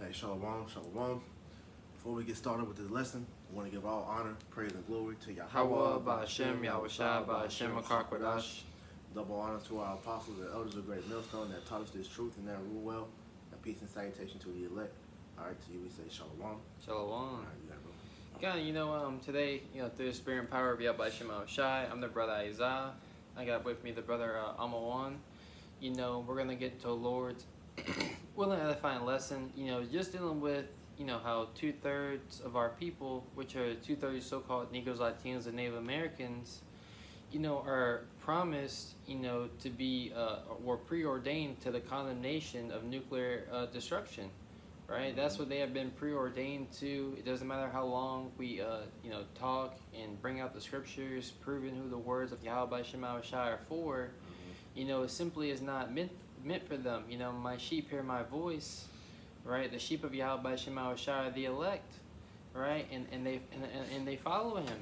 Hey, Shalom, Shalom. Before we get started with this lesson, we want to give all honor, praise, and glory to Hawa Yahweh, Ba'Shem Yahushua Ba'Shem Akarkwadash. Double honor to our apostles and elders of Great Millstone that taught us this truth and that rule well. And peace and salutation to the elect. All right, to you we say Shalom. Shalom. All right, you got it, bro. God, today, through the spirit and power of Yahweh Shem Yahushua, I'm the brother Isaiah. I got with me the brother Amawan. We're going to get to a Lord's willing edifying lesson, just dealing with, how 2/3 of our people, which are 2/3 so-called Negroes, Latinos, and Native Americans, are promised, to be, or preordained to the condemnation of nuclear destruction, right? That's what they have been preordained to. It doesn't matter how long we, talk and bring out the scriptures, proving who the words of Yahweh Shema Shai are for. It simply is not meant for them. My sheep hear my voice, right? The sheep of Yahweh Shema Shai are the elect, right? And they follow him,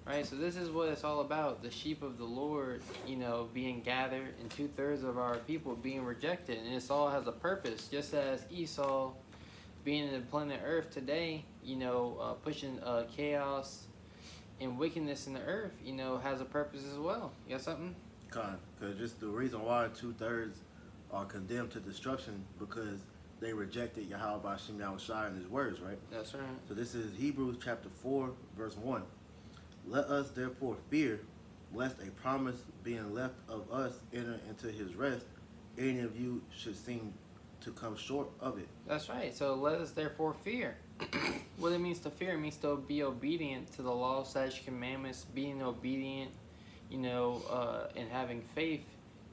right? So this is what it's all about: the sheep of the Lord, being gathered, and 2/3 of our people being rejected. And this all has a purpose, just as Esau, being in the planet Earth today, pushing chaos and wickedness in the earth, has a purpose as well. You got something? Because just the reason why 2/3 are condemned to destruction because they rejected Yahweh Shem Yahushua and his words, right? That's right. So this is Hebrews chapter 4, verse 1. Let us therefore fear, lest a promise being left of us enter into his rest, any of you should seem to come short of it. That's right. So let us therefore fear. What it means to fear, it means to be obedient to the law, statutes, commandments, being obedient, and having faith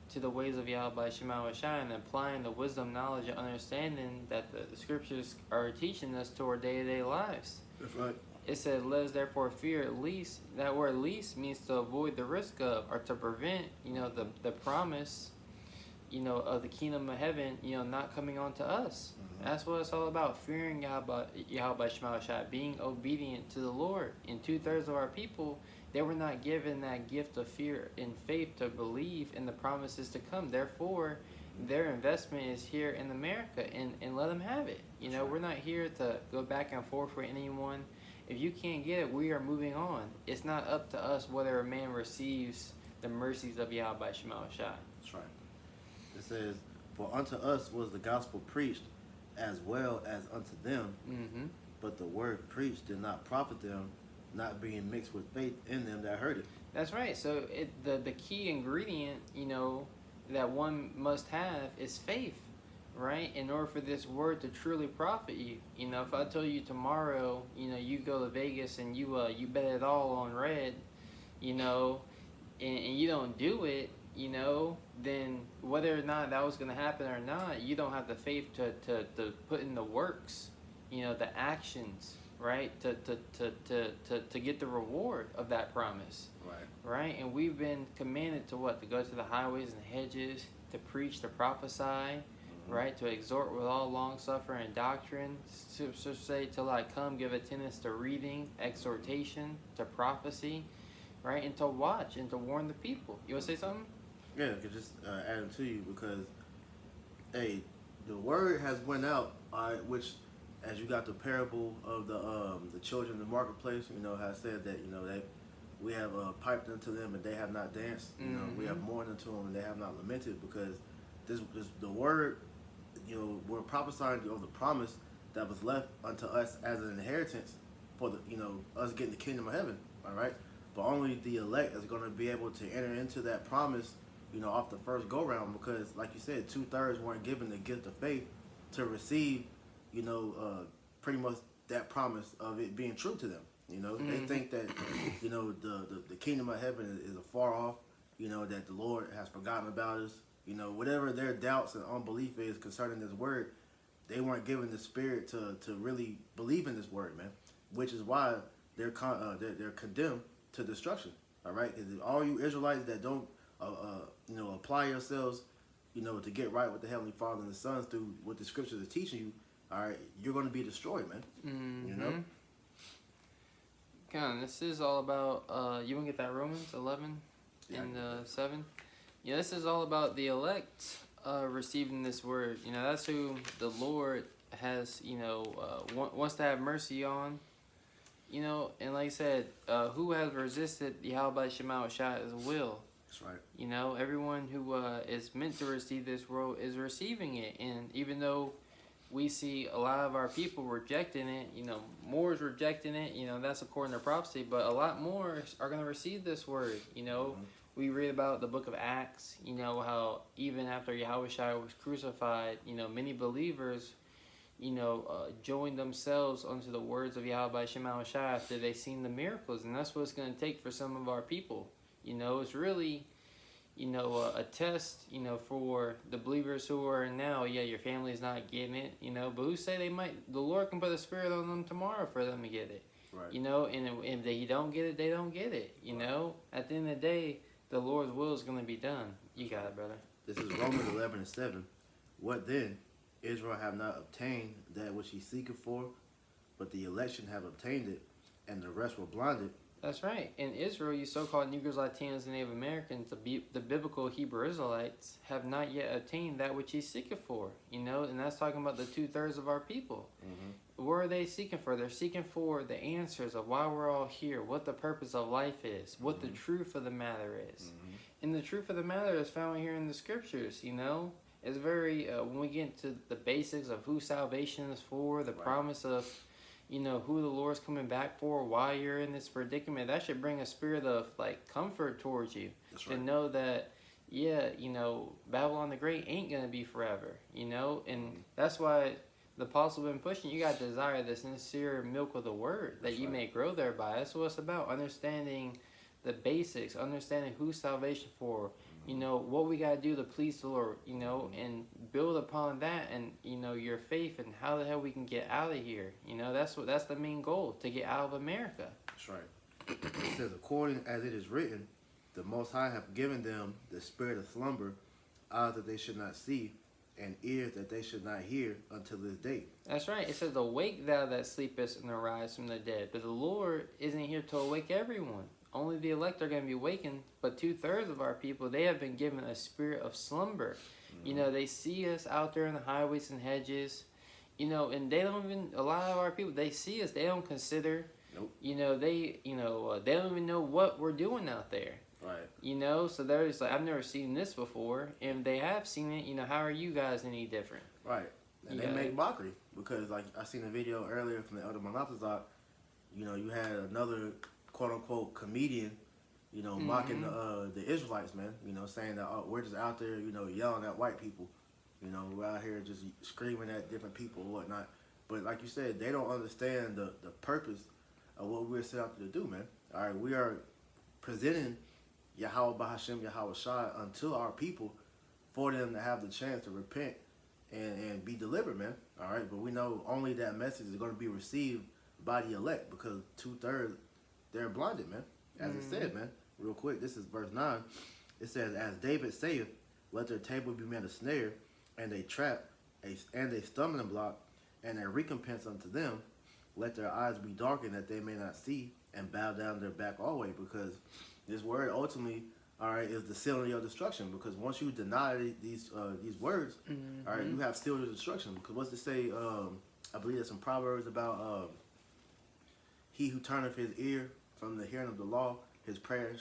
to the ways of Yahweh Shema Shai, and applying the wisdom, knowledge, and understanding that the scriptures are teaching us to our day-to-day lives. That's right. It said, let us therefore fear at least. That word least means to avoid the risk of, or to prevent, the promise, of the kingdom of heaven, not coming on to us. Mm-hmm. That's what it's all about, fearing Yahweh Shema Shai, being obedient to the Lord. And 2/3 of our people, they were not given that gift of fear and faith to believe in the promises to come. Therefore, their investment is here in America, and let them have it. We're not here to go back and forth with anyone. If you can't get it, we are moving on. It's not up to us whether a man receives the mercies of Yahweh Shema Shai. That's right. It says, for unto us was the gospel preached as well as unto them, but the word preached did not profit them, not being mixed with faith in them that heard it. That's right. So the key ingredient, that one must have is faith, right? In order for this word to truly profit you. If I tell you tomorrow, you go to Vegas and you bet it all on red, and you don't do it, then whether or not that was going to happen or not, you don't have the faith to put in the works, the actions, right, to get the reward of that promise. Right? And we've been commanded to what? To go to the highways and hedges, to preach, to prophesy, right? To exhort with all long suffering and doctrine, to say, till I come, give attendance to reading, exhortation, to prophecy, right? And to watch and to warn the people. You want to say something? Yeah, I could just add it to you because, hey, the word has went out, which, as you got the parable of the children in the marketplace, has said that, we have piped unto them and they have not danced. We have mourned unto them and they have not lamented, because this the word, we're prophesying of the promise that was left unto us as an inheritance for the, us getting the kingdom of heaven. All right, but only the elect is going to be able to enter into that promise, off the first go round, because, like you said, 2/3 weren't given the gift of faith to receive, pretty much that promise of it being true to them. They think that, the kingdom of heaven is afar off, that the Lord has forgotten about us. Whatever their doubts and unbelief is concerning this word, they weren't given the spirit to really believe in this word, man. Which is why they're condemned to destruction. All right, all you Israelites that don't, apply yourselves, to get right with the Heavenly Father and the Son through what the scriptures are teaching you, all right, you're going to be destroyed, man. This is all about, you want to get that Romans 11 and 7? Yeah, this is all about the elect receiving this word. You know, that's who the Lord has, wants to have mercy on. You know, and like I said, who has resisted Yahweh Shema Shai's will? That's right. You know, everyone who is meant to receive this world is receiving it. And even though we see a lot of our people rejecting it, more is rejecting it, that's according to prophecy, but a lot more are going to receive this word. We read about the book of Acts, how even after Yahweh Shai was crucified, many believers, joined themselves onto the words of Yahweh Shema Shai after they seen the miracles. And that's what it's going to take for some of our people. It's really, a test, for the believers who are now. Yeah, your family's not getting it, but who say the Lord can put a spirit on them tomorrow for them to get it. Right. And if they don't get it, they don't get it. At the end of the day, the Lord's will is going to be done. You got it, brother. This is Romans 11:7. What then? Israel have not obtained that which he seeketh for, but the election have obtained it, and the rest were blinded. That's right. In Israel, you so-called Negroes, Latinos, and Native Americans, the biblical Hebrew Israelites, have not yet obtained that which he seeketh for. And that's talking about the 2/3 of our people. Mm-hmm. What are they seeking for? They're seeking for the answers of why we're all here, what the purpose of life is, what the truth of the matter is. Mm-hmm. And the truth of the matter is found here in the scriptures, It's very, when we get into the basics of who salvation is for, the promise of, who the Lord's coming back for, why you're in this predicament, that should bring a spirit of, comfort towards you. That's to know that, Babylon the Great ain't going to be forever, And that's why the apostle been pushing, you got to desire the sincere milk of the word, that you may grow thereby. That's what it's about, understanding the basics, understanding who salvation for, what we got to do to please the Lord, and build upon that and, your faith and how the hell we can get out of here. That's the main goal, to get out of America. That's right. It says, according as it is written, the Most High have given them the spirit of slumber, eyes that they should not see, and ears that they should not hear until this day. That's right. It says, awake thou that sleepest and arise from the dead. But the Lord isn't here to awake everyone. Only the elect are going to be awakened, but 2/3 of our people, they have been given a spirit of slumber. Mm-hmm. They see us out there in the highways and hedges, and they don't even, a lot of our people, they see us, they don't consider, nope. They don't even know what we're doing out there. Right. So they're just like, I've never seen this before, and they have seen it, how are you guys any different? Right. And they make mockery, because I seen a video earlier from the Elder Monatazak, you had another quote-unquote comedian, mocking the Israelites, man, saying that we're just out there, yelling at white people, we're out here just screaming at different people and whatnot. But like you said, they don't understand the purpose of what we're set out to do, man. All right, we are presenting Yahweh Bahashem, Yahweh Shai unto our people for them to have the chance to repent and be delivered, man. All right, but we know only that message is going to be received by the elect, because 2/3 they're blinded, man. As it said, man. Real quick, this is verse 9. It says, as David saith, let their table be made a snare, and a trap, and a stumbling block, and a recompense unto them. Let their eyes be darkened, that they may not see, and bow down their back always. Because this word ultimately, all right, is the seal of your destruction. Because once you deny these words, all right, you have sealed your destruction. Because what's it say? I believe there's some Proverbs about he who turneth his ear from the hearing of the law, his prayer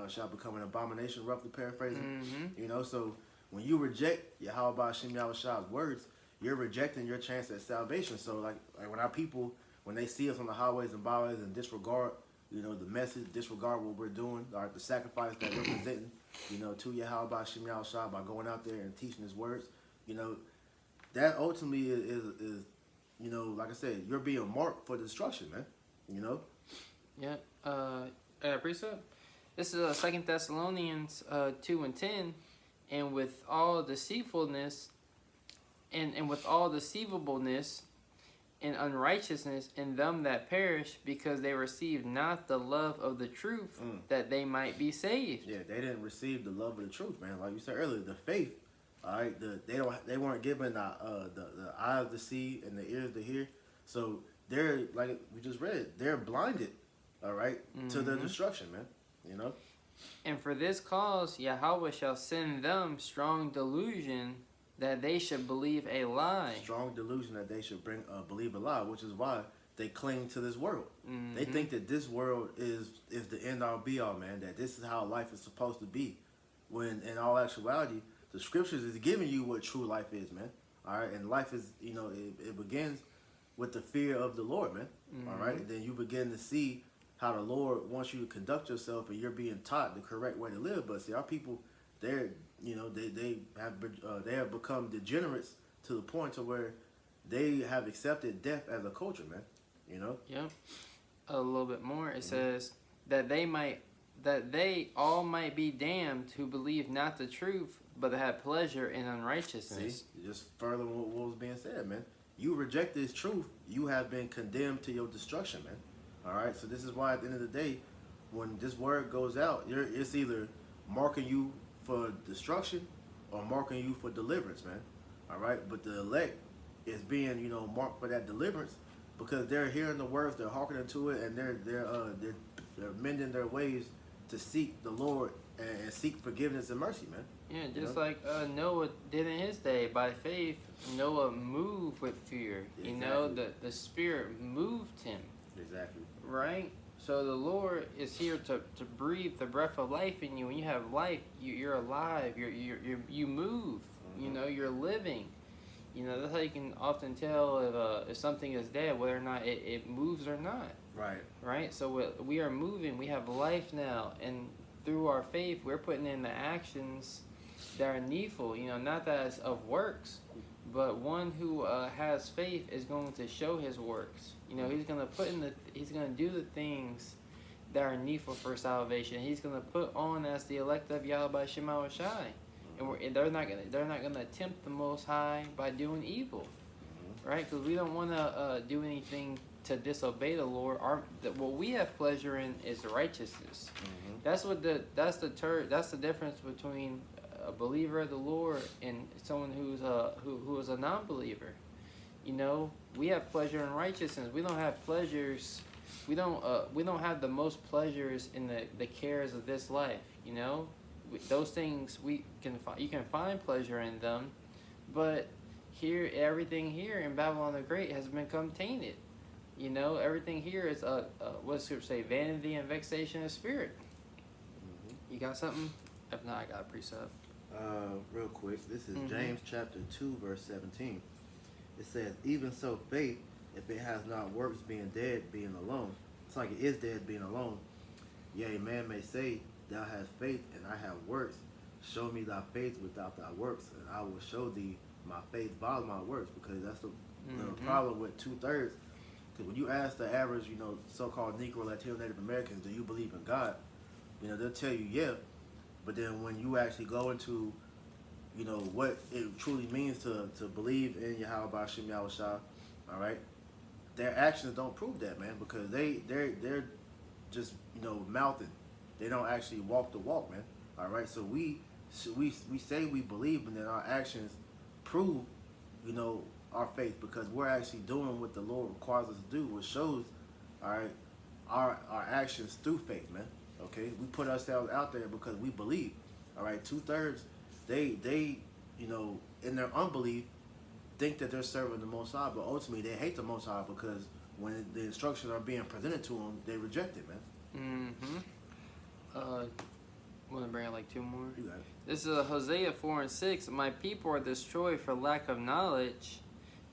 shall become an abomination, roughly paraphrasing. Mm-hmm. So when you reject Yahweh Shem Yahweh Shai's words, you're rejecting your chance at salvation. So like when our people, when they see us on the highways and byways and disregard, the message, disregard what we're doing, or the sacrifice that we're presenting, to Yahweh Shem Yahweh Shai by going out there and teaching his words, that ultimately is like I said, you're being marked for destruction, man. Yeah. Precept. This is 2 Thessalonians 2:10, and with all deceitfulness, and with all deceivableness and unrighteousness in them that perish, because they received not the love of the truth, that they might be saved. Yeah, they didn't receive the love of the truth, man. Like you said earlier, the faith. All right, they weren't given the eyes to see and the ears to hear. So they're, like we just read, they're blinded, all right, to their destruction, man. And for this cause Yahweh shall send them strong delusion that they should believe a lie. Strong delusion that they should believe a lie, which is why they cling to this world. They think that this world is the end all be all, man. That this is how life is supposed to be, when in all actuality, the scriptures is giving you what true life is, man. All right, and life is, it begins with the fear of the Lord, man. All right, and then you begin to see how the Lord wants you to conduct yourself, and you're being taught the correct way to live. But see, our people, they're, they have become degenerates to the point to where they have accepted death as a culture, man. Yep. A little bit more. It says that they all might be damned who believe not the truth, but have pleasure in unrighteousness. See, just further what was being said, man. You reject this truth, you have been condemned to your destruction, man. All right, so this is why at the end of the day, when this word goes out, it's either marking you for destruction or marking you for deliverance, man. All right, but the elect is being, marked for that deliverance because they're hearing the words, they're hearkening to it, and they're mending their ways to seek the Lord and seek forgiveness and mercy, man. Yeah, just like Noah did in his day. By faith, Noah moved with fear. Exactly. The Spirit moved him. Exactly. Right? So the Lord is here to breathe the breath of life in you. When you have life, you're alive. You move. You're living. That's how you can often tell if something is dead, whether or not it moves or not. Right. Right? So we are moving. We have life now. And through our faith, we're putting in the actions that are needful. Not that it's of works, but one who has faith is going to show his works. He's going to he's going to do the things that are needful for salvation. He's going to put on as the elect of Yahweh Shema Shai. And they're not going to tempt the Most High by doing evil, right? Because we don't want to do anything to disobey the Lord. What we have pleasure in is righteousness. That's the difference between a believer of the Lord and someone who is a non-believer. We have pleasure in righteousness. We don't have pleasures. We don't have the most pleasures in the cares of this life. Those things you can find pleasure in them, but everything here in Babylon the Great has become tainted. Everything here is what does Scripture say? Vanity and vexation of spirit. You got something? If not, I got a precept. Real quick, this is James chapter 2, verse 17. It says, even so faith, if it has not works, being dead, being alone. It's like it is dead, being alone. Yea, man may say, thou hast faith, and I have works. Show me thy faith without thy works, and I will show thee my faith by my works. Because that's the problem with 2/3. Because when you ask the average, so-called Negro, Latino, Native Americans, do you believe in God? They'll tell you, yeah. But then when you actually go into, what it truly means to believe in Yahweh B'Shem Yahweh Shai, all right, their actions don't prove that, man, because they're just, mouthing. They don't actually walk the walk, man. All right, so we say we believe, and then our actions prove, our faith, because we're actually doing what the Lord requires us to do, which shows, all right, our actions through faith, man. Okay, we put ourselves out there because we believe. All right, 2/3, they in their unbelief think that they're serving the Most High, but ultimately they hate the Most High because when the instructions are being presented to them, they reject it, man. Want to bring out like two more? You got it. This is Hosea 4:6. My people are destroyed for lack of knowledge,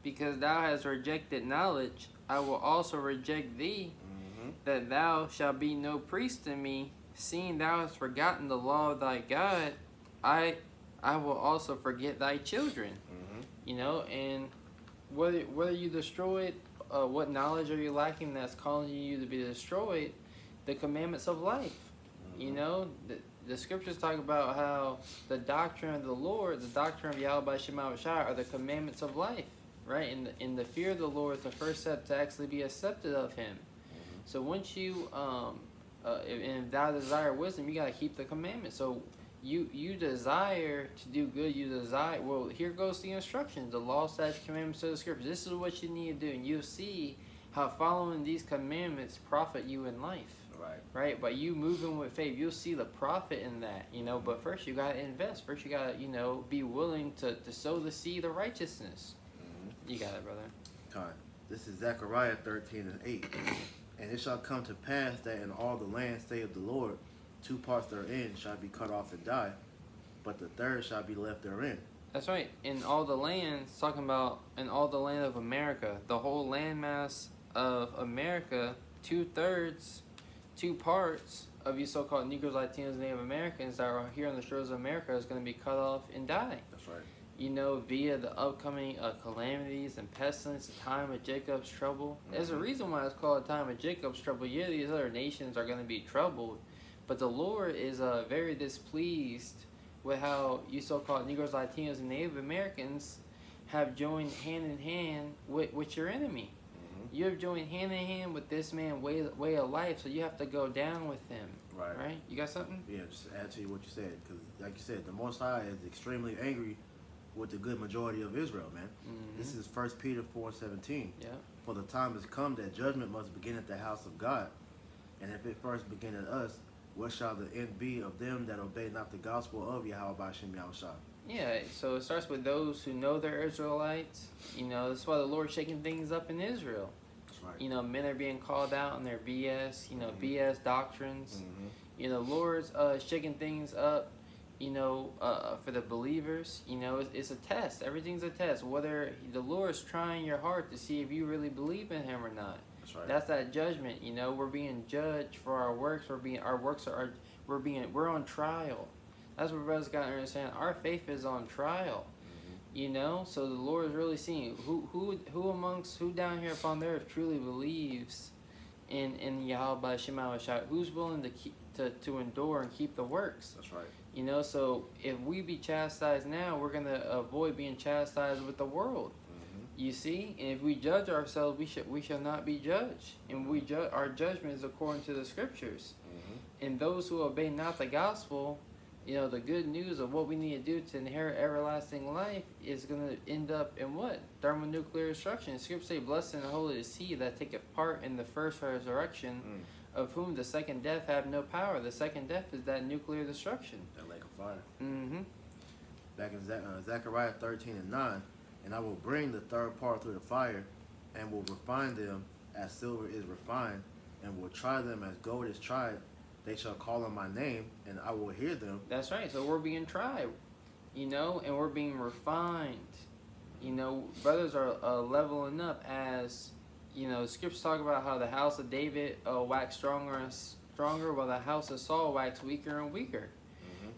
because thou hast rejected knowledge. I will also reject thee, that thou shalt be no priest to me, seeing thou hast forgotten the law of thy God. I will also forget thy children. And whether you destroyed, what knowledge are you lacking that's causing you to be destroyed? The commandments of life. The scriptures talk about how the doctrine of the Lord, the doctrine of Yahweh Shema Shai, are the commandments of life, right? And the fear of the Lord is the first step to actually be accepted of Him. So once you, if thou desire wisdom, you got to keep the commandments. So you desire to do good, well, here goes the instructions, the law, statutes, commandments of the scriptures. This is what you need to do, and you'll see how following these commandments profit you in life. Right? By you moving with faith, you'll see the profit in that, But first, you got to invest. First, you got to, be willing to sow the seed of righteousness. You got it, brother. All right. This is Zechariah 13:8. And it shall come to pass that in all the land, saith the Lord, 2 parts therein shall be cut off and die, but the third shall be left therein. That's right. In all the land, it's talking about in all the land of America, the whole landmass of America, 2/3, 2 parts of you so-called Negroes, Latinos, Native Americans that are here on the shores of America is going to be cut off and die. That's right. Via the upcoming calamities and pestilence, the time of Jacob's trouble. There's a reason why it's called a time of Jacob's trouble. Yeah, these other nations are going to be troubled, but the Lord is very displeased with how you so-called Negroes, Latinos, and Native Americans have joined hand in hand with your enemy. You have joined hand in hand with this man way of life, so you have to go down with him. Right? You got something? Yeah, just to add to what you said, because like you said, the Most High is extremely angry with the good majority of Israel, man. This is 1 Peter 4:17. Yeah. For the time has come that judgment must begin at the house of God. And if it first begin at us, what shall the end be of them that obey not the gospel of Yahweh B'Shem Yahushua? Yeah, so it starts with those who know they're Israelites. That's why the Lord's shaking things up in Israel. That's right. Men are being called out on their BS, BS doctrines. Lord's shaking things up, for the believers. It's a test. Everything's a test. Whether the Lord's trying your heart to see if you really believe in Him or not. That's right. That's that judgment. We're being judged for our works. We're on trial. That's what brothers got to understand. Our faith is on trial. So the Lord is really seeing who down here upon the earth truly believes in Yahweh B'Shem Yahushua, who's willing to endure and keep the works. That's right. So if we be chastised now, we're gonna avoid being chastised with the world. You see, and if we judge ourselves, we shall not be judged, and our judgment is according to the scriptures. And those who obey not the gospel, the good news of what we need to do to inherit everlasting life is going to end up in what? Thermonuclear destruction. Scripture say, "Blessed and holy is he that taketh part in the first resurrection, of whom the second death have no power." The second death is that nuclear destruction. That lake of fire. Back in Zechariah 13:9, and I will bring the third part through the fire, and will refine them as silver is refined, and will try them as gold is tried. They shall call on my name, and I will hear them. That's right. So we're being tried, and we're being refined. Brothers are leveling up as, scriptures talk about how the house of David waxed stronger and stronger, while the house of Saul waxed weaker and weaker.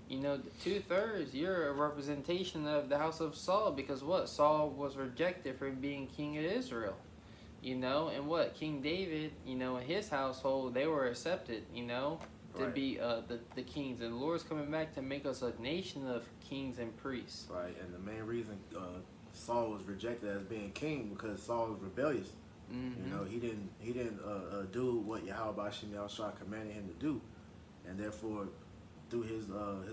2/3, you're a representation of the house of Saul, because what? Saul was rejected for being king of Israel. And what? King David, in his household, they were accepted, to be the kings. And the Lord's coming back to make us a nation of kings and priests. Right, and the main reason Saul was rejected as being king because Saul was rebellious. He didn't do what Yahweh B'Shem Yahushua commanded him to do, and therefore, through his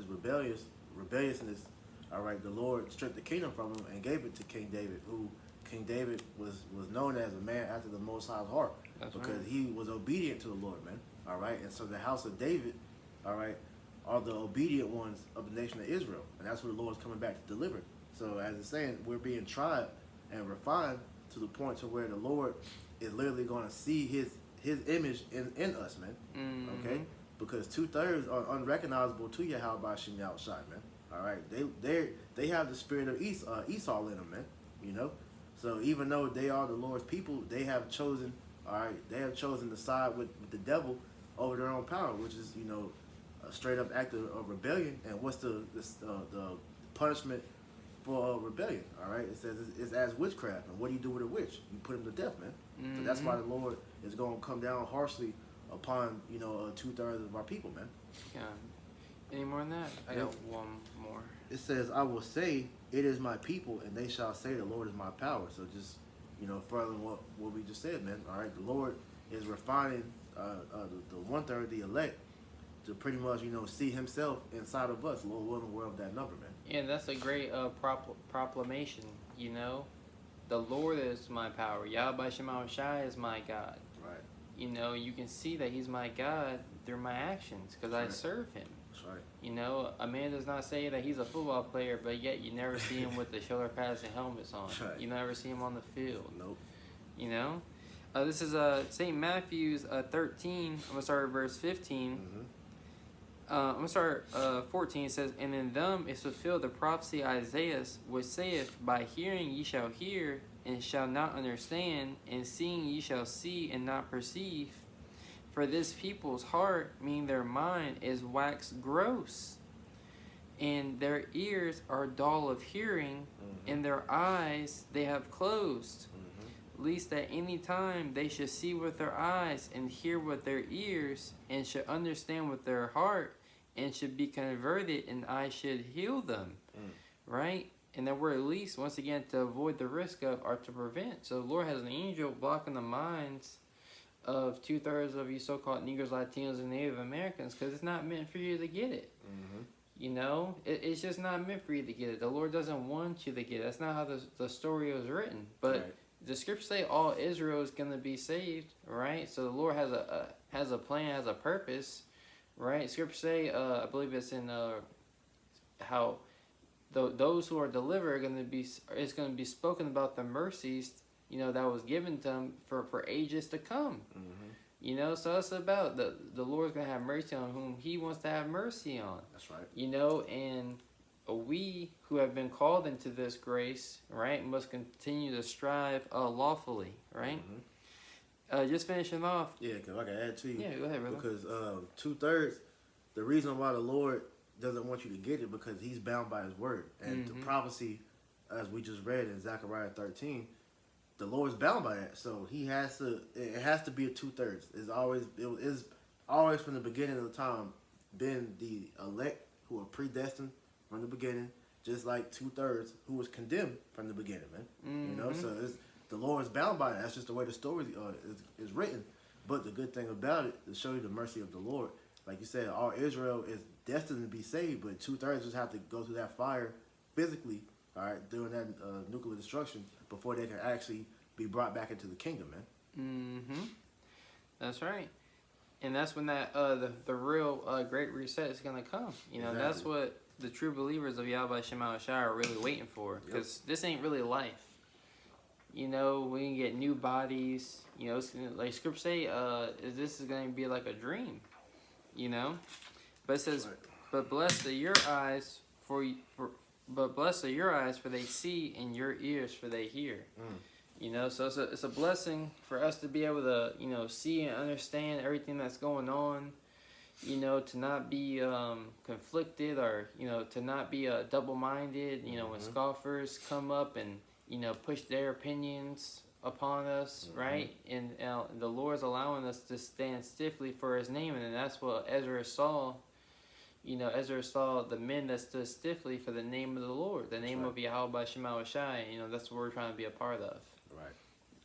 rebelliousness, the Lord stripped the kingdom from him and gave it to King David, who King David was known as a man after the Most High's heart. That's because right. he was obedient to the Lord, man. And so the house of David, are the obedient ones of the nation of Israel, and that's what the Lord's coming back to deliver. So as it's saying, we're being tried and refined to the point to where the Lord is literally going to see his image in us, man. Okay, because 2/3 are unrecognizable to Yahweh B'Shem Yahushua, man. They have the spirit of Esau in them, man. So even though they are the Lord's people, they have chosen, to side with the devil over their own power, which is, a straight up act of rebellion. And what's the punishment for rebellion? It says it's as witchcraft. And what do you do with a witch? You put him to death, man. So that's why the Lord is going to come down harshly upon 2/3 of our people, man. Yeah. Any more than that? I got one more. It says, "I will say, it is my people, and they shall say, the Lord is my power." So just further than what we just said, man. The Lord is refining the 1/3, the elect, to pretty much see Himself inside of us. Lord willing, we're of that number, man. Yeah, that's a great proclamation. The Lord is my power. Yahweh B'Shem Yahushua is my God. Right. You know, you can see that He's my God through my actions because I serve Him. That's right. You know, a man does not say that he's a football player, but yet you never see him with the shoulder pads and helmets on. Right. You never see him on the field. Nope. You know, this is St. Matthew's 13. I'm gonna start at verse 15. I'm gonna start 14. It says, "And in them is fulfilled the prophecy Isaiah, which saith, By hearing ye shall hear, and shall not understand, and seeing ye shall see, and not perceive. For this people's heart, meaning their mind, is waxed gross, and their ears are dull of hearing, and their eyes they have closed, lest at any time they should see with their eyes, and hear with their ears, and should understand with their heart, and should be converted, and I should heal them." Right? And that word least, once again, to avoid the risk of or to prevent. So the Lord has an angel blocking the minds of 2/3 of you so-called Negroes, Latinos, and Native Americans, because it's not meant for you to get it. You know, it's just not meant for you to get it. The Lord doesn't want you to get it. That's not how the story was written. But the scriptures say all Israel is going to be saved, right? So the Lord has a plan, has a purpose, right? Scriptures say, I believe it's in how those who are delivered are going to be, it's going to be spoken about the mercies, you know, that was given to them for ages to come. You know, so it's about the Lord's going to have mercy on whom He wants to have mercy on. That's right. You know, and we who have been called into this grace, right, must continue to strive lawfully, right? Just finishing off. Yeah, because I can add to you. Yeah, go ahead, brother. Because 2/3, the reason why the Lord doesn't want you to get it because He's bound by His word. And the prophecy, as we just read in Zechariah 13, the Lord's bound by that. So He has to, it has to be a 2/3. It is always from the beginning of the time been the elect who are predestined from the beginning, just like 2/3 who was condemned from the beginning, man. You know, so the Lord is bound by it. That's just the way the story is written. But the good thing about it, to show you the mercy of the Lord, like you said, all Israel is destined to be saved, but 2/3 just have to go through that fire physically, all right, during that nuclear destruction before they can actually be brought back into the kingdom, man. That's right. And that's when that the real great reset is going to come. You know, that's what the true believers of Yahweh Shema Shai are really waiting for. Because this ain't really life. You know, we can get new bodies. You know, it's gonna, like Scripture say, this is going to be like a dream. You know? But it says, but blessed are your eyes for they see, and your ears for they hear. You know, so it's a blessing for us to be able to, you know, see and understand everything that's going on. You know, to not be conflicted, or, you know, to not be double-minded. You know, when scoffers come up and, you know, push their opinions upon us, right? And the Lord's allowing us to stand stiffly for His name, and that's what Ezra saw. You know, Ezra saw the men that stood stiffly for the name of the Lord, the name of Yahweh Shema Shai. You know, that's what we're trying to be a part of. Right.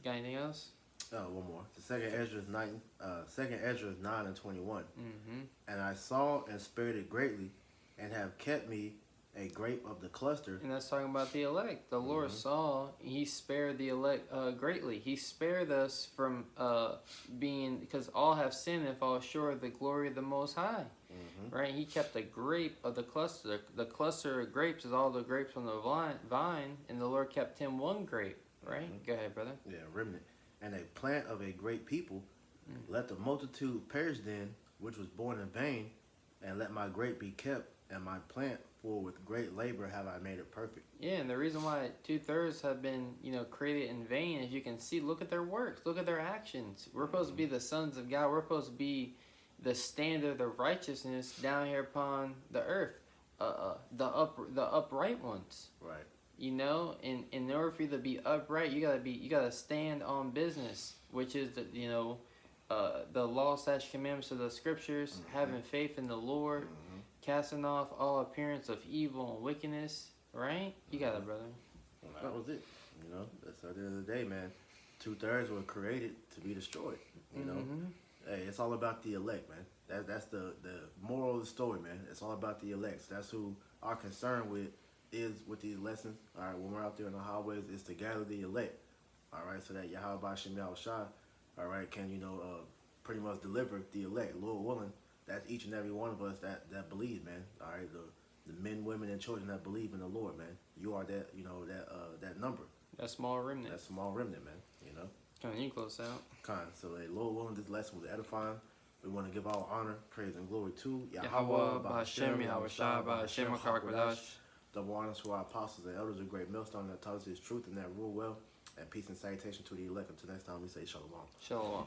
Got anything else? One more. The second Ezra is 9 and 21. And I saw and spared it greatly, and have kept me a grape of the cluster. And that's talking about the elect. The Lord saw, He spared the elect greatly. He spared us from being, because all have sinned and fall short of the glory of the Most High. Right? He kept a grape of the cluster. The cluster of grapes is all the grapes on the vine, and the Lord kept him one grape. Right? Go ahead, brother. Yeah, remnant. And a plant of a great people. Let the multitude perish then, which was born in vain, and let my grape be kept, and my plant, for with great labor have I made it perfect. Yeah, and the reason why 2/3 have been, you know, created in vain, as you can see, look at their works, look at their actions. We're supposed to be the sons of God. We're supposed to be the standard of righteousness down here upon the earth, the upright ones. Right. You know, and in order for you to be upright, you gotta stand on business, which is the law/commandments of the scriptures, having faith in the Lord, casting off all appearance of evil and wickedness. Right? You got it, brother. Well, that was it. You know, that's at the end of the day, man. 2/3 were created to be destroyed. You know. Hey, it's all about the elect, man. That's the moral of the story, man. It's all about the elect. That's who our concern with these lessons. All right, when we're out there in the highways, is to gather the elect. All right, so that Yahweh Shem Shai, all right, can, you know, pretty much deliver the elect, Lord willing. That's each and every one of us that believe, man. All right, the men, women, and children that believe in the Lord, man. You are that, that number. That small remnant. That small remnant, man. Come on, you close out. So, Lord willing, this lesson was edifying. We want to give all honor, praise, and glory to Yahweh, Ba'Hashem, Yahweh Shai, Ba'Hashem, HaKadosh. Double honor to our apostles and elders of great millstone that taught us his truth and that rule well. And peace and salutation to the elect. Until next time, we say shalom. Shalom.